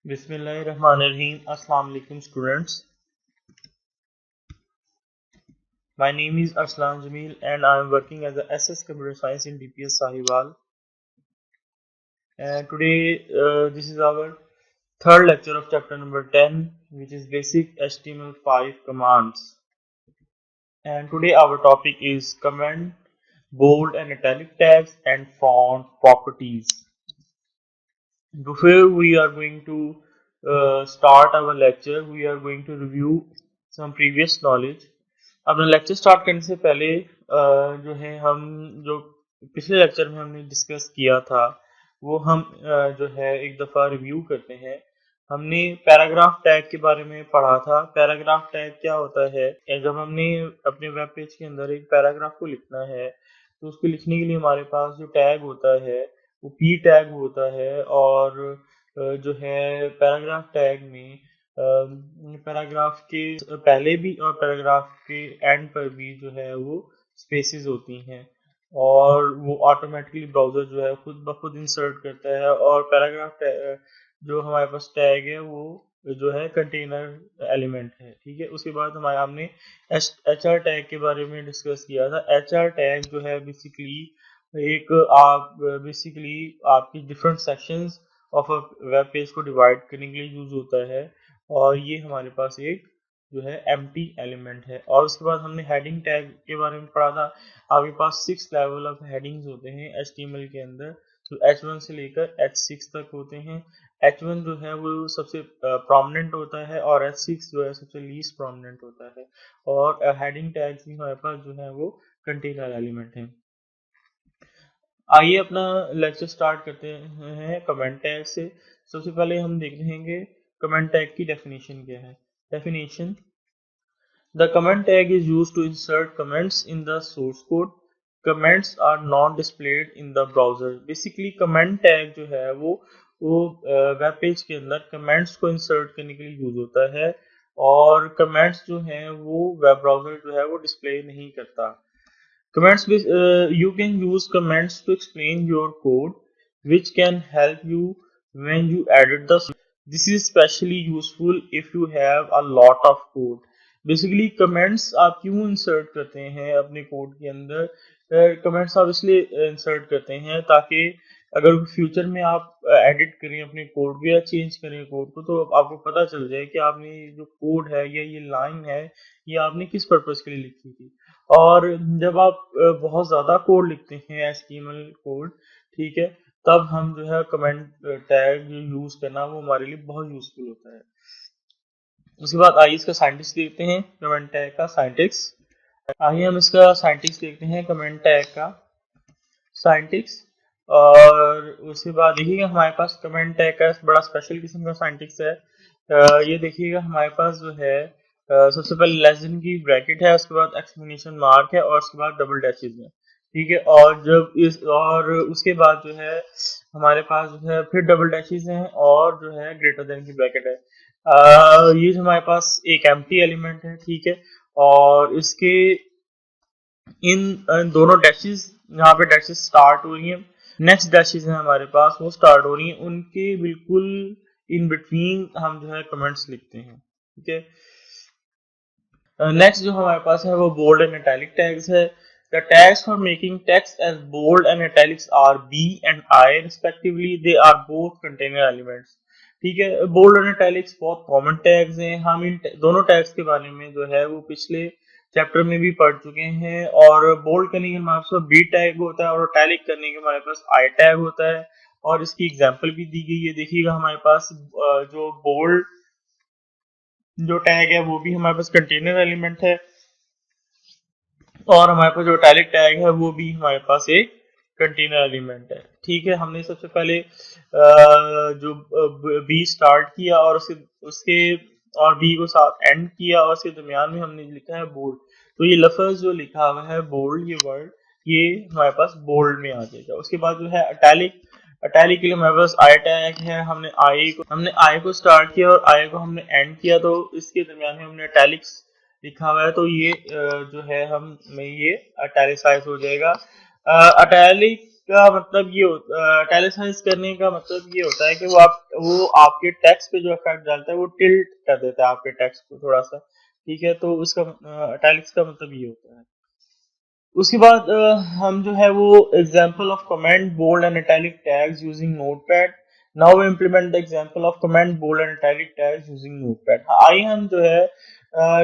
Bismillahirrahmanirrahim. Assalamu alaikum students. My name is Arslan Jamil and I am working as a SS Computer Science in DPS Sahiwal. And today this is our third lecture of chapter number 10, which is basic HTML5 commands. And today our topic is comment, bold and italic tags and font properties. Before we are going to start our lecture, we are going to review some previous knowledge. अपना lecture start करने से पहले जो है हम जो पिछले lecture में हमने डिस्कस किया था वो हम जो है एक दफ़ा रिव्यू करते हैं। हमने पैराग्राफ टैग के बारे में पढ़ा था। पैराग्राफ टैग क्या होता है? जब हमने अपने वेब पेज के अंदर एक पैराग्राफ को लिखना है तो उसको लिखने के लिए हमारे पास जो टैग होता है वो पी टैग होता है और जो है पैराग्राफ टैग में पैराग्राफ के पहले भी और पैराग्राफ के एंड पर भी जो है वो स्पेसेस होती हैं और वो ऑटोमेटिकली ब्राउजर जो है खुद ब खुद इंसर्ट करता है और पैराग्राफ जो हमारे पास टैग है वो जो है कंटेनर एलिमेंट है। ठीक है, उसके बाद हमने एच आर टैग के बारे में डिस्कस किया था। एच आर टैग जो है बेसिकली बेसिकली आपकी different sections of a web page को डिवाइड करने के लिए यूज होता है और ये हमारे पास एक जो है एम्प्टी एलिमेंट है। और उसके बाद हमने हेडिंग टैग के बारे में पढ़ा था। आपके पास 6 लेवल ऑफ हेडिंग्स होते हैं HTML के अंदर, तो H1 से लेकर H6 तक होते हैं। H1 जो है वो सबसे प्रोमिनेंट होता है और H6 जो है सबसे लीस्ट प्रोमिनेंट होता है। और हेडिंग टैग्स भी हमारे पास जो है वो कंटेनर एलिमेंट है। आइए अपना लेक्चर स्टार्ट करते हैं कमेंट टैग से। सबसे पहले हम देख लेंगे कमेंट टैग की डेफिनेशन क्या है। Definition: The comment tag is used to insert comments in the source code. Comments are not displayed in the browser. Basically comment tag जो है वो वेब पेज के अंदर कमेंट्स को इंसर्ट करने के लिए यूज होता है और कमेंट्स जो हैं वो वेब ब्राउजर जो है वो डिस्प्ले नहीं करता। Comments you can use comments to explain your code, which can help you when you edit the. This is especially useful if you have a lot of code. Basically comments आप क्यों insert करते हैं अपने code के अंदर? Comments आप इसलिए insert करते हैं ताकि अगर फ्यूचर में आप एडिट करें अपने कोड को या चेंज करें कोड को तो आपको पता चल जाए कि आपने जो कोड है या ये लाइन है ये आपने किस पर्पस के लिए लिखी थी। और जब आप बहुत ज़्यादा कोड लिखते हैं HTML कोड, ठीक है, तब हम जो है कमेंट टैग यूज़ करना वो हमारे लिए बहुत यूज़फुल होता है। उसके बाद आइए इसका साइंटिक्स देखते हैं कमेंट टैग का साइंटिक्स। आइए हम इसका साइंटिक्स देखते हैं कमेंट टैग का साइंटिक्स। और उसके बाद देखिएगा हमारे पास कमेंट टैग का बड़ा स्पेशल किस्म का साइंटिक्स है। ये देखिएगा हमारे पास जो है सबसे पहले लेस देन की ब्रैकेट है, उसके बाद एक्सक्लेमेशन मार्क है और उसके बाद डबल डैशेस है। ठीक है, और जब इस और उसके बाद जो है हमारे पास जो है फिर डबल डैशेस हैं और जो है ग्रेटर देन की ब्रैकेट है। ये जो हमारे पास एक एम्प्टी एलिमेंट है, ठीक है, और इसके इन दोनों डैशेस यहाँ पे डैशेस स्टार्ट हो रही हैं, नेक्स्ट डैशेस हैं हमारे पास वो स्टार्ट हो रही हैं, उनके बिल्कुल इन बिटवीन हम जो है कमेंट्स लिखते हैं। ठीक है, नेक्स्ट जो हमारे पास है वो बोल्ड एंड इटैलिक टैग्स है। The tags for making text as bold and italics are B and I respectively. They are both container elements. ठीक है, बोल्ड और इटैलिक्स बहुत कॉमन टैग्स हैं। हम इन दोनों टैग्स के बारे में जो है वो पिछले चैप्टर में भी पढ़ चुके हैं। और बोल्ड करने के हमारे पास बी टैग होता है और इटैलिक करने के हमारे पास आई टैग होता है और इसकी एग्जांपल भी दी गई है। देखिएगा हमारे पास जो बोल्ड जो टैग है वो भी हमारे पास कंटेनर एलिमेंट है और हमारे पास जो इटैलिक टैग है वो भी हमारे पास एक कंटेनर एलिमेंट है। ठीक है, हमने सबसे पहले जो बी स्टार्ट किया और उसके और बी को साथ एंड किया और उसके दरमियान में हमने लिखा है बोल्ड। तो ये लफ्ज जो लिखा हुआ है बोल्ड, ये वर्ड ये हमारे पास बोल्ड में आ जाएगा। उसके बाद जो है इटैलिक, इटैलिक के लिए हमारे पास आई टैग है। हमने आई को स्टार्ट किया और आई को हमने एंड किया तो इसके दरमियान में हमने इटैलिक्स लिखा हुआ है तो ये जो है हम ये इटैलिसाइज हो जाएगा। इटैलिक का मतलब ये इटैलिसाइज करने का मतलब ये होता है कि वो आपके टेक्स्ट पे जो इफेक्ट डालता है वो टिल्ट कर देता है आपके टेक्स्ट को थोड़ा सा, ठीक है। तो उसका इटैलिक्स का मतलब ये होता है। उसके बाद हम जो है वो example of comment bold and italic tags using Notepad. Now we implement the example of comment bold and italic tags using Notepad. आइए हम जो है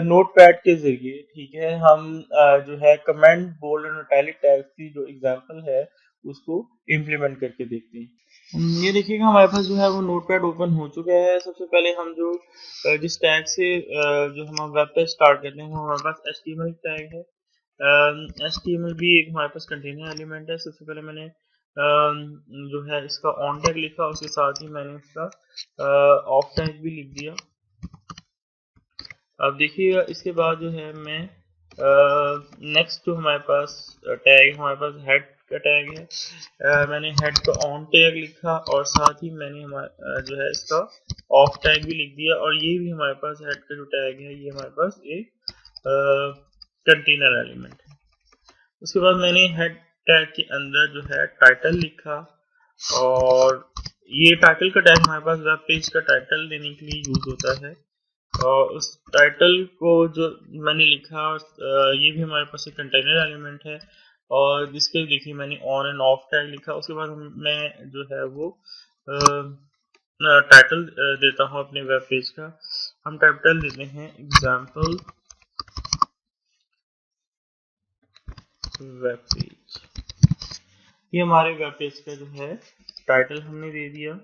नोटपैड के जरिए, ठीक है, हम जो है comment bold and italic tags की जो एग्जांपल है उसको इम्प्लीमेंट करके देखते हैं। ये देखिएगा हमारे पास जो है वो नोटपैड ओपन हो चुका है। सबसे पहले हम जो जिस टैग से जो हम वेब पेज स्टार्ट करते हैं वो हमारे पास HTML टैग है। HTML भी एक हमारे पास कंटेनर एलिमेंट है। सबसे पहले मैंने जो है इसका ऑन टैग लिखा, उसके साथ ही मैंने इसका ऑफ टैग भी लिख दिया। अब देखिएगा इसके बाद जो है मैं नेक्स्ट जो हमारे पास टैग, हमारे पास हेड का टैग है। मैंने हेड का ऑन टैग लिखा और साथ ही मैंने हमारा जो है इसका ऑफ टैग भी लिख दिया। और ये भी हमारे पास हेड का जो टैग है ये हमारे पास एक कंटेनर एलिमेंट है। उसके बाद मैंने हेड टैग के अंदर जो है टाइटल लिखा, और ये टाइटल का टैग हमारे पास वेब पेज का टाइटल देने के लिए यूज होता है। और उस टाइटल को जो मैंने लिखा, ये भी हमारे पास एक कंटेनर एलिमेंट है, और जिसके देखिए मैंने ऑन एंड ऑफ टैग लिखा। उसके बाद मैं जो है वो टाइटल देता हूँ अपने वेब पेज का। हम टाइटल देते हैं एग्जाम्पल वेब पेज। ये हमारे वेब पेज का जो है टाइटल हमने दे दिया।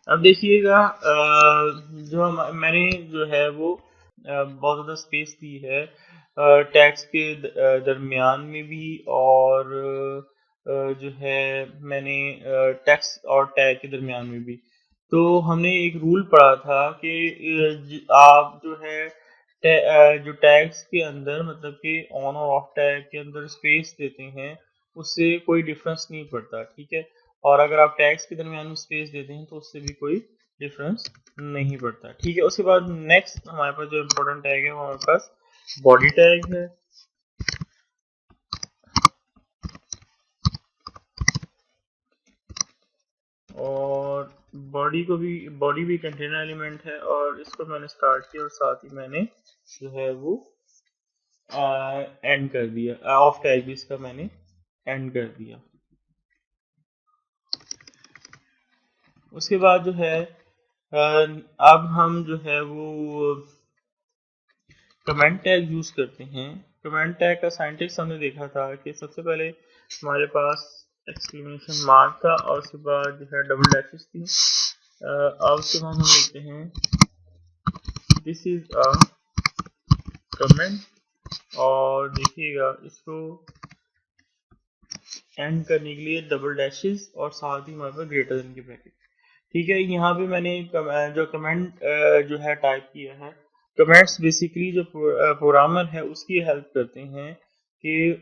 अब देखिएगा जो मैंने जो है वो बहुत ज़्यादा स्पेस दी है टैग्स के दरमियान में भी, और जो है मैंने टेक्स्ट और टैग के दरमियान में भी। तो हमने एक रूल पढ़ा था कि आप जो है जो टैग्स के अंदर मतलब कि ऑन और ऑफ टैग के अंदर स्पेस देते हैं उससे कोई डिफरेंस नहीं पड़ता, ठीक है। और अगर आप टैग्स के दरमियान में स्पेस देते हैं तो उससे भी कोई डिफरेंस नहीं पड़ता, ठीक है। उसके बाद नेक्स्ट हमारे पास जो इम्पोर्टेंट टैग है वो हमारे पास बॉडी टैग है। और बॉडी भी कंटेनर एलिमेंट है, और इसको मैंने स्टार्ट किया और साथ ही मैंने जो है वो एंड कर दिया। ऑफ टैग भी इसका मैंने एंड कर दिया। उसके बाद जो है अब हम जो है वो कमेंट टैग यूज करते हैं। कमेंट टैग का साइंटिक्स हमने देखा था कि सबसे पहले हमारे पास एक्सक्लेमेशन मार्क था और उसके बाद जो है डबल डैशेस थी। अब उसके बाद हम लिखते हैं दिस इज अ कमेंट, और देखिएगा इसको एंड करने के लिए डबल डैशेस और साथ ही हमारे पास ग्रेटर देन के ब्रैकेट, ठीक है। यहाँ पे मैंने जो कमेंट जो है टाइप किया है। कमेंट्स बेसिकली जो प्रोग्रामर है उसकी हेल्प करते हैं कि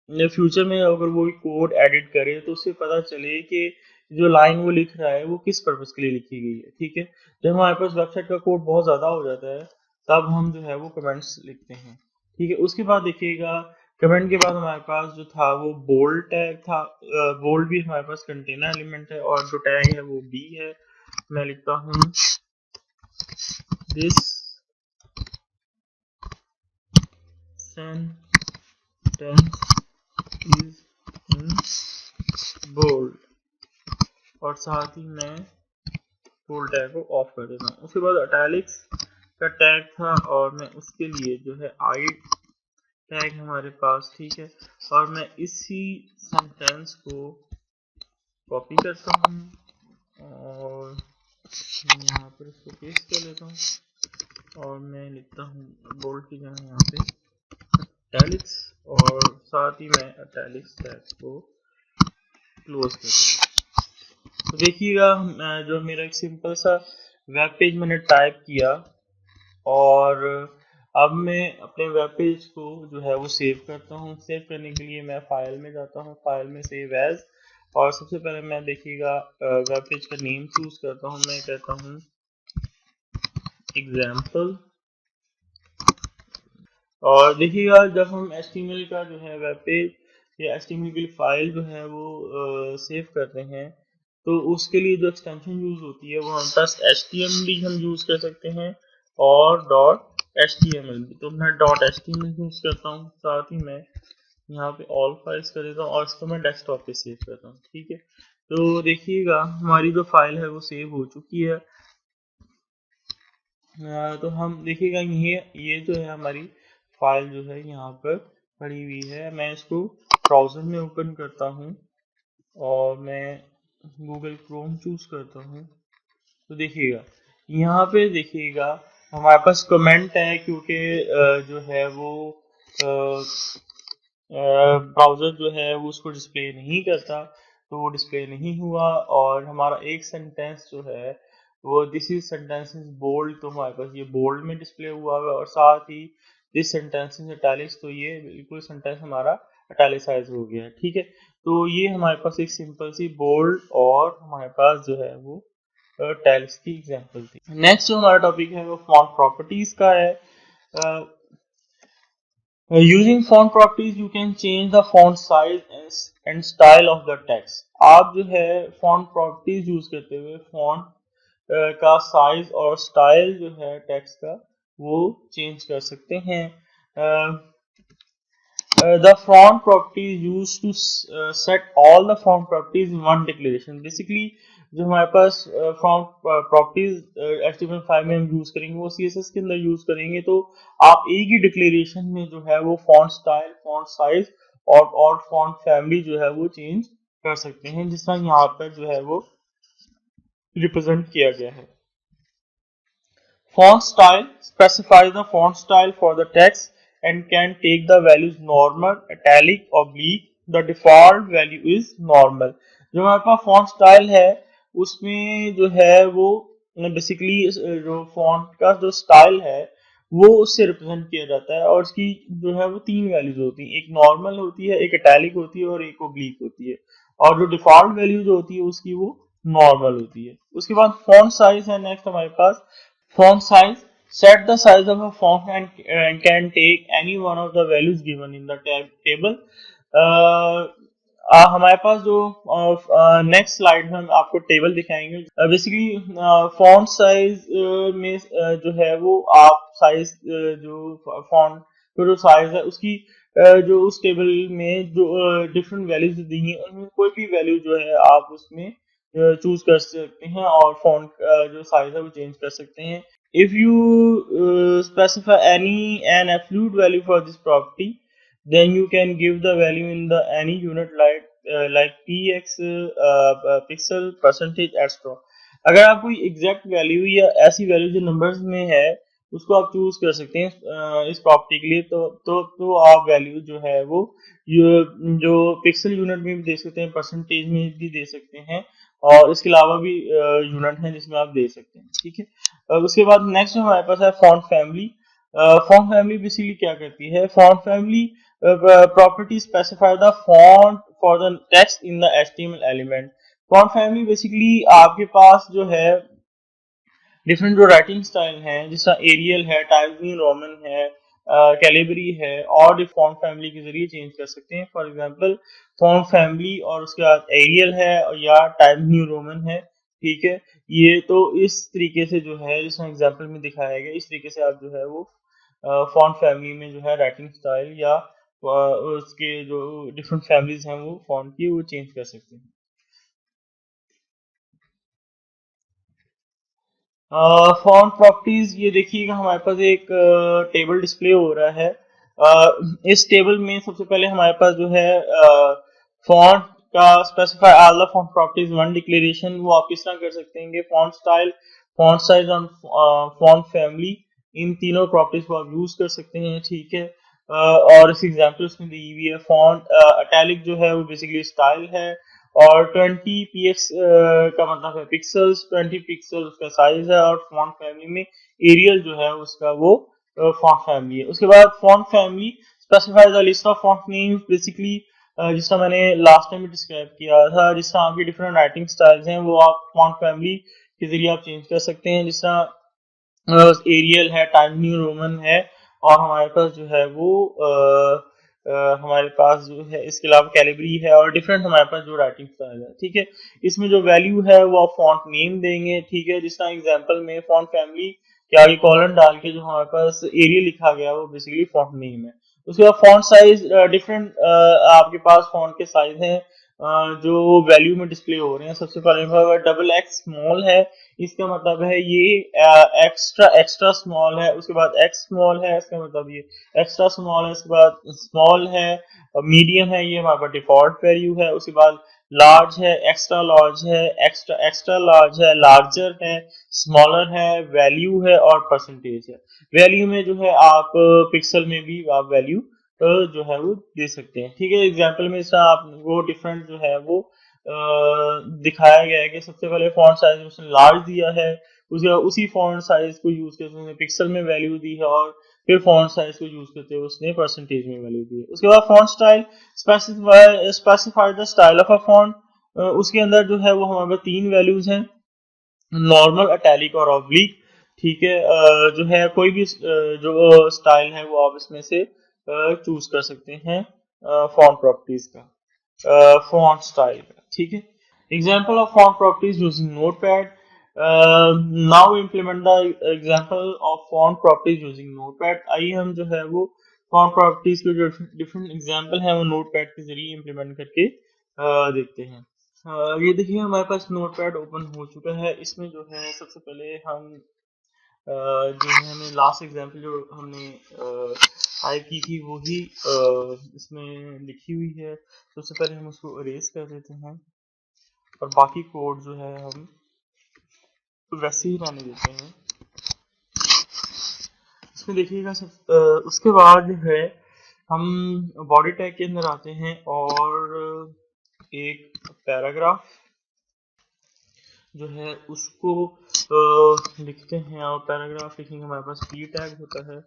फ्यूचर में अगर वो कोड एडिट करे तो उसे पता चले कि जो लाइन वो लिख रहा है वो किस पर्पस के लिए लिखी गई है, ठीक है। जब हमारे पास वेबसाइट का कोड बहुत ज़्यादा हो जाता है तब हम जो है वो कमेंट्स लिखते हैं, ठीक है। उसके बाद देखिएगा कमेंट के बाद हमारे पास जो था वो बोल्ड टैग था। बोल्ड भी हमारे पास कंटेनर एलिमेंट है, और जो टैग है वो बी है। मैं लिखता हूँ this sentence is in bold, और साथ ही मैं बोल्ड टैग को ऑफ कर देता हूँ। उसके बाद इटैलिक्स का टैग था और मैं उसके लिए जो है आई टैग हमारे पास, ठीक है। और मैं इसी सेंटेंस को कॉपी करता हूँ और यहाँ पर इसको पेस्ट कर लेता हूँ, और मैं लिखता हूँ बोल्ड की जगह यहाँ पे इटैलिक्स, और साथ ही मैं इटैलिक्स टैग को क्लोज कर देता हूँ। तो देखिएगा जो मेरा एक सिंपल सा वेब पेज मैंने टाइप किया, और अब मैं अपने वेब पेज को जो है वो सेव करता हूँ। सेव करने के लिए मैं फाइल में जाता हूँ, फाइल में सेव एज, और सबसे पहले मैं देखिएगा वेब पेज का नेम चूज करता हूँ। मैं कहता हूँ एग्जाम्पल, और देखिएगा जब हम HTML का जो है वेब पेज या HTML की फाइल जो है वो सेव करते हैं, तो उसके लिए जो एक्सटेंशन यूज होती है वो हमारे पास HTML हम यूज कर सकते हैं और .html भी। तो मैं .html यूज करता हूँ, साथ ही मैं यहाँ पे ऑल फाइल्स कर देता हूँ और इसको मैं डेस्कटॉप पे सेव करता हूँ। ठीक है, तो देखिएगा हमारी जो फाइल है वो सेव हो चुकी है। तो हम देखिएगा ये जो है हमारी फाइल जो है यहाँ पर पड़ी हुई है। मैं इसको ब्राउज़र में ओपन करता हूँ और मैं गूगल क्रोम चूज करता हूँ। तो देखिएगा यहाँ पे देखिएगा हमारे पास कमेंट है, क्योंकि जो है वो ब्राउज़र जो है वो उसको डिस्प्ले नहीं करता, तो वो डिस्प्ले नहीं हुआ। और हमारा एक सेंटेंस जो है वो this is sentence is bold, तो हमारे पास ये बोल्ड में डिस्प्ले हुआ है। और साथ ही दिस सेंटेंस इज इटैलिक्स, तो ये बिल्कुल सेंटेंस हमारा इटैलिसाइज हो गया है। ठीक है, तो ये हमारे पास एक सिंपल सी बोल्ड और हमारे पास जो है वो इटैलिक्स की एग्जांपल थी। नेक्स्ट जो हमारा टॉपिक है वो फॉन्ट प्रॉपर्टीज का है। Using font properties, you can change the font size and style of the text. आप जो है font properties यूज करते हुए font का साइज और स्टाइल जो है टेक्स्ट का वो चेंज कर सकते हैं। The font property is used to set all the font properties in one declaration. Basically जो हमारे पास font properties HTML5 में हम यूज करेंगे वो CSS के अंदर यूज करेंगे, तो आप एक ही डिक्लेरेशन में जो है वो फॉन्ट स्टाइल, फॉन्ट साइज और फॉन्ट फैमिली जो है वो चेंज कर सकते हैं, जिस तरह यहाँ पर जो है वो रिप्रेजेंट किया गया है। Font style specifies the font style for the text and can take the values normal, italic, oblique. The default value is normal. जो हमारे पास font style है उसमें जो है वो बेसिकली जो font का जो स्टाइल है वो उससे रिप्रेजेंट किया जाता है, और उसकी जो है वो तीन वैल्यूज होती हैं, एक नॉर्मल होती है, एक इटैलिक होती है और एक ओब्लीक होती है। और जो डिफॉल्ट वैल्यू जो होती है उसकी वो नॉर्मल होती है। उसके बाद फॉन्ट साइज है नेक्स्ट हमारे पास। Font size: set the size of a font and can take any one of the values given in the table. Uh, हमारे पास जो नेक्स्ट स्लाइड में हम आपको टेबल दिखाएंगे। बेसिकली फॉन्ट साइज में जो है वो आप साइज जो फॉन्ट जो साइज है उसकी जो उस टेबल में जो डिफरेंट वैल्यूज दी हैं उनमें कोई भी वैल्यू जो है आप उसमें चूज कर सकते हैं और फॉन्ट जो साइज है वो चेंज कर सकते हैं। If you specify an absolute value for this property, then you can give the value in the any unit like px pixel percentage etc. अगर आप कोई एग्जैक्ट वैल्यू या ऐसी वैल्यू जो नंबर्स में है उसको आप चूज कर सकते हैं इस प्रॉपर्टी के लिए, तो आप वैल्यू जो है वो जो पिक्सल यूनिट में भी दे सकते हैं, परसेंटेज में भी दे सकते हैं, और इसके अलावा भी यूनिट है जिसमें आप दे सकते हैं। ठीक है, उसके बाद नेक्स्ट हमारे पास है font family. Font family basically क्या करती है? Font family property specify the font for the text in the HTML element. Font family basically आपके पास जो है डिफरेंट जो राइटिंग स्टाइल हैं, जिस तरह एरियल है, टाइम्स न्यू रोमन है, कैलिबरी है, और फॉन्ट फैमिली के जरिए चेंज कर सकते हैं। फॉर एग्जांपल फॉन्ट फैमिली और उसके बाद एरियल है या टाइम्स न्यू रोमन है। ठीक है, ये तो इस तरीके से जो है जिस एग्जांपल में दिखाया गया इस तरीके से आप जो है वो फॉन्ट फैमिली में जो है राइटिंग स्टाइल या उसके जो डिफरेंट फैमिलीज हैं वो फॉन्ट की वो चेंज कर सकते हैं। फॉन्ट प्रॉपर्टीज ये देखिएगा हमारे पास एक टेबल डिस्प्ले हो रहा है। इस टेबल में सबसे पहले हमारे पास जो है फॉन्ट का specify all the font properties one declaration, वो आप किस तरह कर सकते हैं? फॉन्ट स्टाइल, फॉन्ट साइज और फॉन्ट फैमिली, इन तीनों प्रॉपर्टीज को आप यूज कर सकते हैं। ठीक है, और इस एग्जाम्पल में दी हुई है फॉन्ट इटैलिक जो है वो बेसिकली स्टाइल है, और 20 px का मतलब है पिक्सल्स, 20 पिक्सल उसका साइज है, और फॉन्ट फैमिली में एरियल जो है उसका वो फॉन्ट फैमिली है। उसके बाद font family specify the list of font names. Basically जिस तरह मैंने लास्ट टाइम डिस्क्राइब किया था, जिस तरह आपके डिफरेंट राइटिंग स्टाइल्स हैं वो आप फॉन्ट फैमिली के जरिए आप चेंज कर सकते हैं। जिस तरह एरियल है, टाइम न्यू रोमन है, और हमारे पास जो है वो हमारे पास जो है इसके अलावा कैलिबरी है और डिफरेंट हमारे पास जो राइटिंग स्टाइल है, ठीक है। इसमें जो वैल्यू है वो आप फॉन्ट नेम देंगे, ठीक है। जिस तरह एग्जांपल में फॉन्ट फैमिली के आगे कॉलन डाल के जो हमारे पास एरियल लिखा गया वो बेसिकली फॉन्ट नेम है। उसके बाद फॉन्ट साइज डिफरेंट आपके पास फॉन्ट के साइज हैं जो वैल्यू में डिस्प्ले हो रहे हैं। सबसे पहले डबल एक्स स्मॉल है, इसका मतलब है ये एक्स्ट्रा एक्स्ट्रा स्मॉल है। उसके बाद एक्स स्मॉल है, इसका मतलब ये एक्स्ट्रा स्मॉल है। उसके बाद स्मॉल है, मीडियम है, ये हमारे पास डिफॉल्ट वैल्यू है। उसके बाद लार्ज है, एक्स्ट्रा लार्ज है, एक्स्ट्रा एक्स्ट्रा लार्ज है, लार्जर है, स्मॉलर है, वैल्यू है और परसेंटेज है। वैल्यू में जो है आप पिक्सल में भी आप वैल्यू जो है वो दे सकते हैं, ठीक है। एग्जाम्पल में इसका आप वो डिफरेंट जो है वो दिखाया गया है कि सबसे पहले फॉन्ट साइज उसने लार्ज दिया है, उसके बाद उसी फॉन्ट साइज को यूज करके उसने पिक्सल में वैल्यू दी है और फिर फॉन्ट साइज को यूज करते हुए उसने परसेंटेज में वैल्यू दी है। उसके बाद font style specify the style of a font, उसके अंदर जो है वो हमारे पास 3 वैल्यूज हैं, नॉर्मल, अटैलिक और ऑब्लिक, ठीक है। जो है कोई भी जो स्टाइल है वो आप इसमें से चूज कर सकते हैं फॉन्ट प्रॉपर्टीज का, फॉन्ट स्टाइल का, ठीक है। Example of font properties using Notepad. Now implement the example of font properties using Notepad. आइए हम जो है वो फॉन्ट प्रॉपर्टीज के जो डिफरेंट एग्जांपल है वो नोटपैड के जरिए इम्प्लीमेंट करके देखते हैं। ये देखिए हमारे पास नोटपैड ओपन हो चुका है। इसमें जो है सबसे पहले हम जो है हमें लास्ट एग्जांपल जो हमने टाइप की थी वही इसमें लिखी हुई है। सबसे पहले हम उसको इरेज कर देते हैं और बाकी कोड जो है हम वैसे ही रहने देते हैं। इसमें देखिएगा उसके बाद जो है हम बॉडी टैग के अंदर आते हैं और एक पैराग्राफ जो है उसको लिखते हैं और पैराग्राफ लिखने के हमारे पास पी टैग होता है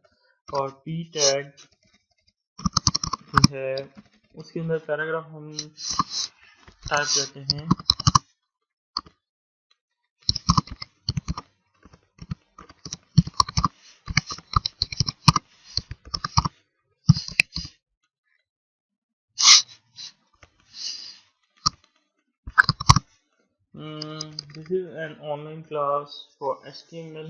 और पी टैग जो है उसके अंदर पैराग्राफ हम टाइप करते हैं this is an online class for HTML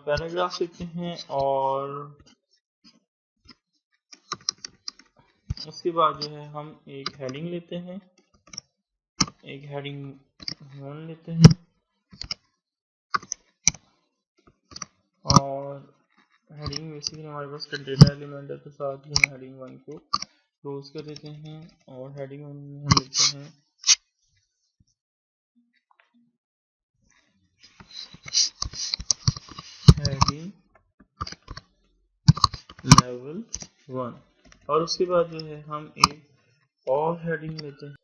paragraph लिखते हैं और उसके बाद जो है हम एक हेडिंग लेते हैं, एक हेडिंग 1 लेते हैं और हेडिंग बेसिकली हमारे पास कंटेनर एलिमेंट है तो साथ ही हम हेडिंग 1 को क्लोज कर देते हैं और हेडिंग 1 में हम लिखते हैं हेडिंग लेवल 1 और उसके बाद जो है हम एक और हेडिंग लेते हैं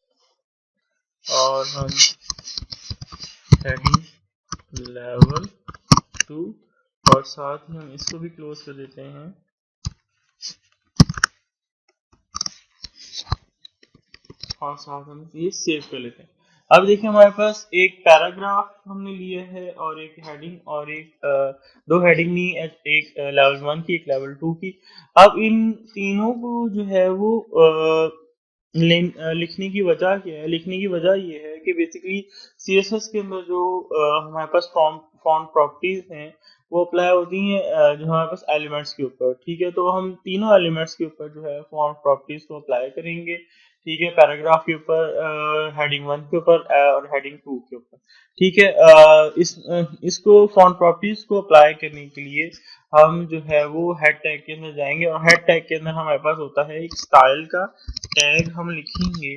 और हम हेडिंग लेवल 2 और साथ ही हम इसको भी क्लोज कर देते हैं और साथ हम ये सेव कर लेते हैं। अब देखिए हमारे पास एक पैराग्राफ हमने लिया है और एक हेडिंग और एक दो हेडिंग ली, एक लेवल 1 की एक लेवल 2 की। अब इन तीनों को जो है वो लिखने की वजह क्या है? लिखने की वजह ये है कि बेसिकली CSS के अंदर जो हमारे पास फॉन्ट प्रॉपर्टीज हैं वो अप्लाई होती हैं जो हमारे पास एलिमेंट्स के ऊपर, ठीक है। तो हम तीनों एलिमेंट्स के ऊपर जो है फॉन्ट प्रॉपर्टीज को अप्लाई करेंगे, ठीक है। पैराग्राफ के ऊपर, हेडिंग 1 के ऊपर और हेडिंग 2 के ऊपर, ठीक है। इसको फॉन्ट प्रॉपर्टीज को अप्लाई करने के लिए हम जो है वो हेड टैग के अंदर जाएंगे और हेड टैग के अंदर हमारे पास होता है एक स्टाइल का टैग हम लिखेंगे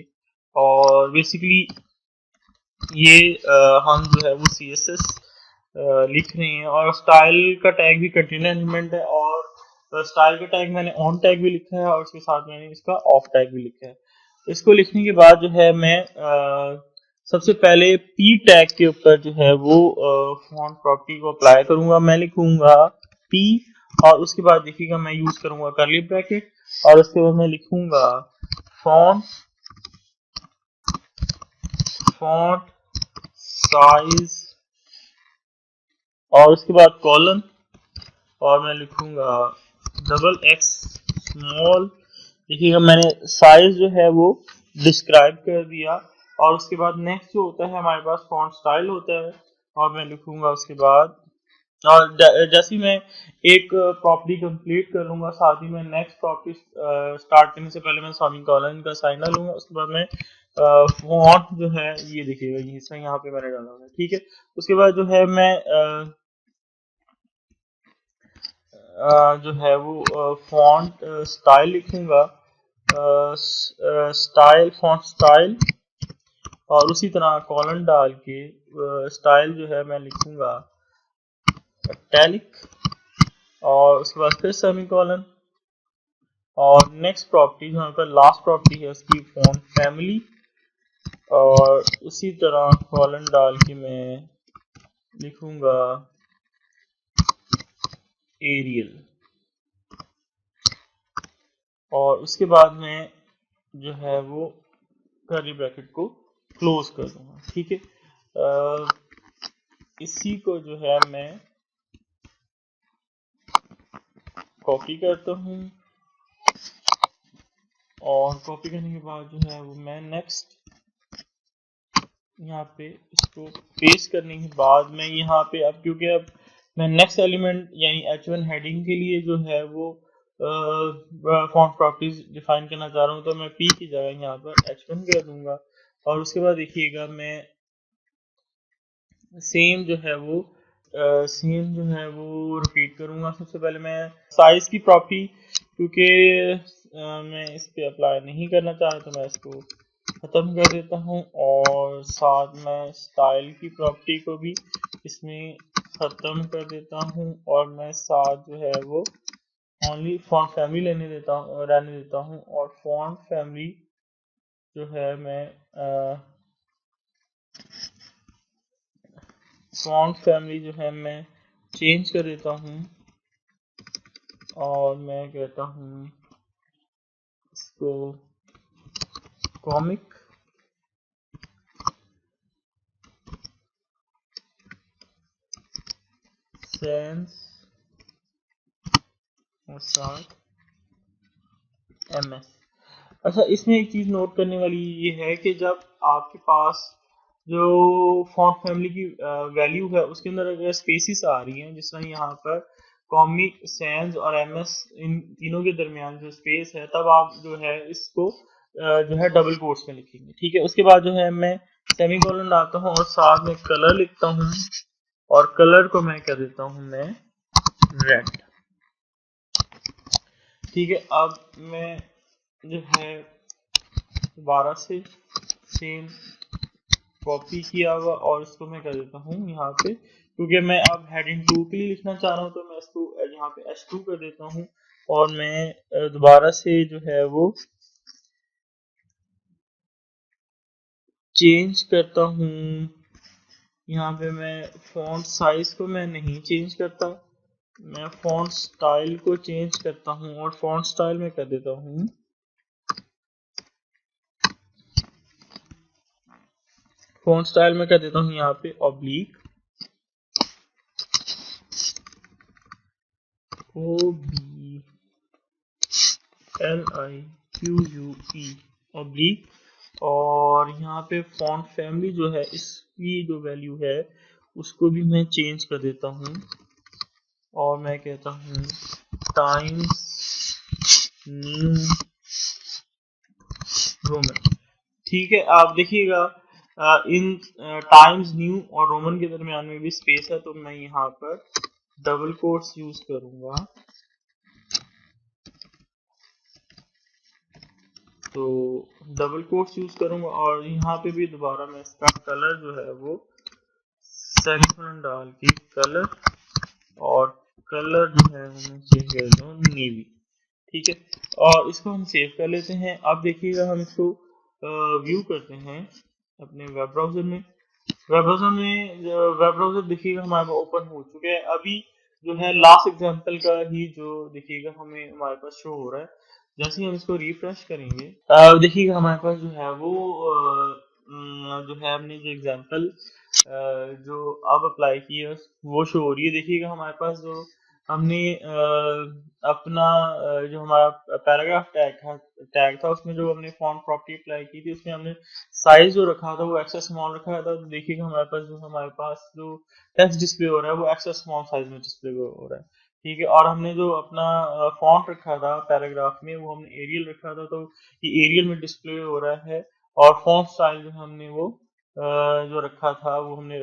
और बेसिकली ये हम जो है वो CSS लिख रहे हैं और स्टाइल का टैग भी कंटेनर एलिमेंट है और स्टाइल का टैग मैंने ऑन टैग भी लिखा है और उसके साथ मैंने इसका ऑफ टैग भी लिखा है। इसको लिखने के बाद जो है मैं सबसे पहले पी टैग के ऊपर जो है वो फॉन्ट प्रॉपर्टी को अप्लाई करूंगा। मैं लिखूंगा पी और उसके बाद देखिएगा मैं यूज करूंगा कर्ली ब्रैकेट और उसके बाद मैं लिखूंगा फॉन्ट फॉन्ट साइज और उसके बाद कॉलन और मैं लिखूंगा XX स्मॉल। देखिएगा मैंने साइज जो है वो डिस्क्राइब कर दिया और उसके बाद नेक्स्ट जो होता है हमारे पास फॉन्ट स्टाइल होता है और मैं लिखूंगा उसके बाद और जैसे ही मैं एक प्रॉपर्टी कंप्लीट कर लूंगा साथ ही मैं नेक्स्ट प्रॉपर्टी स्टार्ट करने से पहले मैं सेमीकोलन का साइन लूंगा। उसके बाद मैं फॉन्ट जो है ये देखिएगा ये इसमें यहाँ पे मैंने डाला हुआ है, ठीक है। उसके बाद जो है मैं जो है वो फॉन्ट स्टाइल लिखूंगा स्टाइल फॉन्ट स्टाइल और उसी तरह कॉलन डाल के स्टाइल जो है मैं लिखूंगा इटैलिक और उसके बाद फिर सेमीकोलन और नेक्स्ट प्रॉपर्टी यहाँ पर लास्ट प्रॉपर्टी है उसकी फॉन्ट फैमिली और उसी तरह कॉलन डाल के मैं लिखूंगा एरियल और उसके बाद में जो है वो कर्ली ब्रैकेट को क्लोज कर दूंगा, ठीक है। इसी को जो है मैं कॉपी करता हूँ और कॉपी करने के बाद जो है वो मैं नेक्स्ट यहाँ पे इसको पेस्ट करने के बाद मैं यहाँ पे अब क्योंकि अब मैं नेक्स्ट एलिमेंट यानी H1 हेडिंग के लिए जो है वो फॉन्ट प्रॉपर्टीज डिफाइन करना चाह रहा हूँ तो मैं P की जगह यहाँ पर H1 कर दूंगा और उसके बाद देखिएगा मैं सेम जो है वो रिपीट करूंगा। सबसे पहले मैं साइज की प्रॉपर्टी क्योंकि मैं इस पे अप्लाई नहीं करना चाह रहा तो मैं इसको खत्म कर देता हूँ और साथ में स्टाइल की प्रॉपर्टी को भी इसमें खत्म कर देता हूँ और मैं साथ जो है वो ओनली फॉन्ट फैमिली रहने देता हूँ और फॉन्ट फैमिली जो है मैं फॉन्ट फैमिली जो है मैं चेंज कर देता हूँ और मैं कहता हूँ इसको कॉमिक सेंस और साथ MS। अच्छा इसमें एक चीज नोट करने वाली ये है कि जब आपके पास जो फॉन्ट फैमिली की वैल्यू है उसके अंदर अगर स्पेसिस आ रही हैं जिस तरह यहाँ पर कॉमिक सेंस और MS इन तीनों के दरमियान जो स्पेस है तब आप जो है इसको जो है डबल कोट्स में लिखेंगे, ठीक है। उसके बाद जो है मैं सेमीकोलन डालता हूँ और साथ में कलर लिखता हूँ और कलर को मैं कह देता हूँ मैं रेड, ठीक है। अब मैं जो है दोबारा से सेम कॉपी किया हुआ और इसको मैं कर देता हूँ यहाँ पे क्योंकि मैं अब हेडिंग 2 के लिए लिखना चाह रहा हूँ तो मैं इसको यहाँ पे H2 कर देता हूँ और मैं दोबारा से जो है वो चेंज करता हूँ। यहाँ पे मैं फॉन्ट साइज को मैं नहीं चेंज करता, मैं फॉन्ट स्टाइल को चेंज करता हूँ और फॉन्ट स्टाइल में कर देता हूँ फॉन्ट स्टाइल में कर देता हूँ यहाँ पे ऑब्लिक OBLIQUE ऑब्लिक और यहाँ पे फॉन्ट फैमिली जो है इसकी जो वैल्यू है उसको भी मैं चेंज कर देता हूँ और मैं कहता हूँ टाइम्स न्यू रोमन, ठीक है। आप देखिएगा इन टाइम्स न्यू और रोमन के दरमियान में भी स्पेस है तो मैं यहाँ पर डबल कोट्स यूज करूंगा तो डबल कोट्स यूज करूंगा और यहाँ पे भी दोबारा मैं इसका कलर जो है वो सेमीकोलन डाल के कलर और कलर जो है मैं चेंज कर दूँ नेवी, ठीक है। और इसको हम सेव कर लेते हैं। अब देखिएगा हम इसको व्यू करते हैं अपने वेब ब्राउजर में। वेब ब्राउजर देखिएगा हमारे ओपन हो चुके हैं। अभी जो है लास्ट एग्जांपल का ही जो देखिएगा हमें हमारे पास शो हो रहा है। जैसे ही हम इसको रिफ्रेश करेंगे देखिएगा हमारे पास जो है वो जो है हमने जो एग्जांपल जो अब अप्लाई की है वो शो हो रही है। देखिएगा हमारे पास जो हमने अपना जो हमारा पैराग्राफ टैग था उसमें जो हमने फॉन्ट प्रॉपर्टी अप्लाई की थी उसमें हमने साइज जो रखा था वो एक्स्ट्रा स्मॉल रखा था। तो देखिएगा हमारे पास जो टेक्स्ट डिस्प्ले हो रहा है वो एक्स्ट्रा स्मॉल साइज में डिस्प्ले हो रहा है। ठीक है, और हमने जो अपना फॉन्ट रखा था पैराग्राफ में वो हमने एरियल रखा था, तो ये एरियल में डिस्प्ले हो रहा है। और फॉन्ट स्टाइल जो हमने वो जो रखा था वो हमने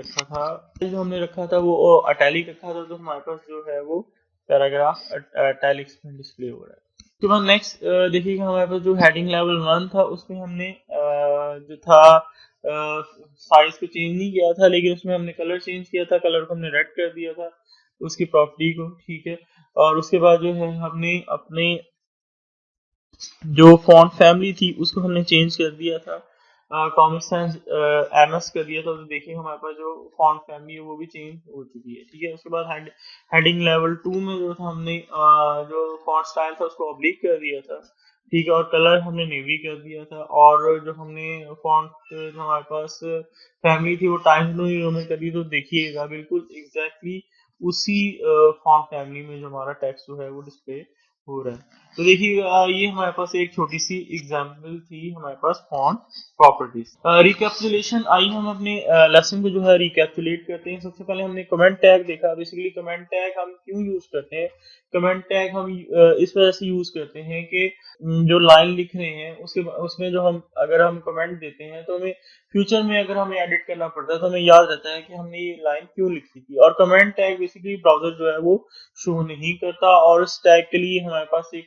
रखा था वो अटैलिक रखा था, तो हमारे पास जो है वो पैराग्राफ अटैलिक्स में डिस्प्ले हो रहा है। उसके बाद नेक्स्ट देखिएगा हमारे पास जो हेडिंग लेवल 1 था उसमें हमने जो था साइज को चेंज नहीं किया था, लेकिन उसमें हमने कलर चेंज किया था, कलर को हमने रेड कर दिया था उसकी प्रॉपर्टी को। ठीक है, और उसके बाद जो है हमने अपने जो फॉन्ट फैमिली थी उसको हमने चेंज कर दिया था, कॉमिक sans MS कर दिया था। तो देखिए हमारे पास जो फॉन्ट फैमिली है वो भी चेंज हो चुकी है। ठीक है, उसके बाद हेडिंग लेवल 2 में जो था हमने जो फॉन्ट स्टाइल था उसको ऑब्लिक कर दिया था। ठीक है, और कलर हमने नेवी कर दिया था, और जो हमने फॉन्ट जो हमारे पास फैमिली थी वो टाइम्स न्यू रोमन कर दी। तो देखिएगा बिल्कुल एग्जैक्टली उसी फॉन्ट फैमिली में जो हमारा टेक्स्ट जो है वो डिस्प्ले हो रहा है। तो देखिए ये हमारे पास एक छोटी सी एग्जांपल थी हमारे पास फॉन्ट प्रॉपर्टीज। रिकैप्सुलेशन, आइए हम अपने लेसन को जो है रिकैप्सुलेट करते हैं। सबसे पहले हमने कमेंट टैग देखा। बेसिकली कमेंट टैग हम क्यों यूज करते हैं? कमेंट टैग हम इस वजह से यूज करते हैं कि जो लाइन लिख रहे हैं उसके उसमें जो हम अगर हम कमेंट देते हैं तो हमें फ्यूचर में अगर हमें एडिट करना पड़ता है तो हमें याद रहता है कि हमने ये लाइन क्यों लिखी थी। और कमेंट टैग बेसिकली ब्राउजर जो है वो शो नहीं करता, और उस टैग के लिए हमारे पास एक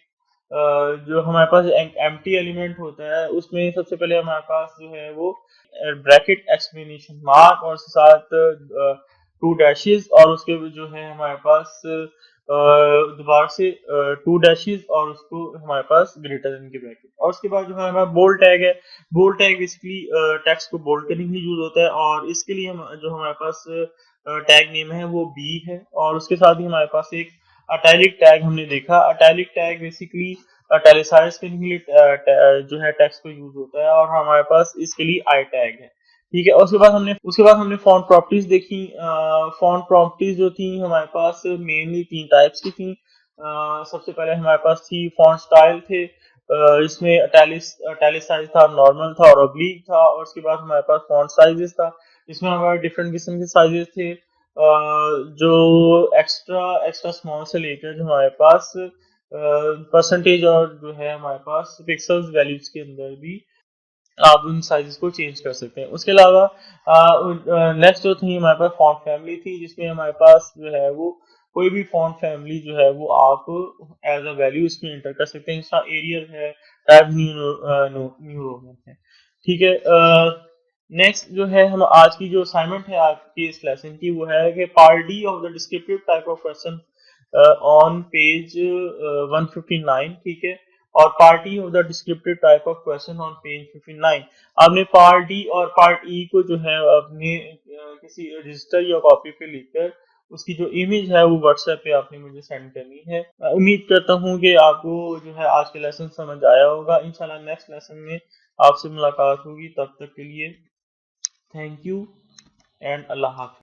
जो हमारे पास एम्प्टी एलिमेंट होता है उसमें सबसे पहले हमारे पास जो है वो ब्रैकेट एक्सप्लेनेशन मार्क और साथ 2 डैशेस, और उसके जो है हमारे पास दोबारा से 2 डैशेस और उसको हमारे पास ग्रेटर देन के ब्रैकेट। और उसके बाद जो है हमारा बोल्ड टैग है। बोल्ड टैग बेसिकली टेक्स्ट को बोल्ड करने के लिए यूज होता है, और इसके लिए हम जो हमारे पास टैग नेम है वो बी है। और उसके साथ ही हमारे पास एक अटैलिक टैग हमने देखा। अटैलिक टैग बेसिकली अटैलिसाइज करने के लिए जो है टेक्स्ट को यूज होता है, और हमारे पास इसके लिए आई टैग है। ठीक है, और उसके बाद हमने फॉन्ट प्रॉपर्टीज देखी। फॉन्ट प्रॉपर्टीज जो थी हमारे पास मेनली 3 टाइप्स की थी। सबसे पहले हमारे पास थी फॉन्ट स्टाइल थे, इसमें अटैलिसाइज था, नॉर्मल था और ऑब्लिक था। और उसके बाद हमारे पास फॉन्ट साइजेस था, इसमें हमारे डिफरेंट किस्म के साइजेस थे, जो एक्स्ट्रा एक्स्ट्रा स्मॉल से लेकर जो हमारे पास परसेंटेज और जो है हमारे पास पिक्सल्स वैल्यूज के अंदर भी आप उन साइजेस को चेंज कर सकते हैं। उसके अलावा नेक्स्ट जो थी हमारे पास फॉन्ट फैमिली थी, जिसमें हमारे पास जो है वो कोई भी फॉन्ट फैमिली जो है वो आप एज अ वैल्यू इसमें एंटर कर सकते हैं, जैसा एरियल है, टाइम न्यू रोमन है। ठीक है, नेक्स्ट जो है हम आज की जो असाइनमेंट है आपकी इस लेसन की वो है कि part D of the descriptive type of question on page 159। ठीक है, और part E of the descriptive type of question on page 59। आपने पार्ट डी और पार्ट ई को जो है अपने किसी रजिस्टर या कॉपी पे लिखकर उसकी जो इमेज है वो व्हाट्सएप पे आपने मुझे सेंड करनी है। मैं उम्मीद करता हूँ कि आपको जो है आज के लेसन समझ आया होगा। इंशाल्लाह नेक्स्ट लेसन में आपसे मुलाकात होगी, तब तक के लिए thank you and Allah Hafiz.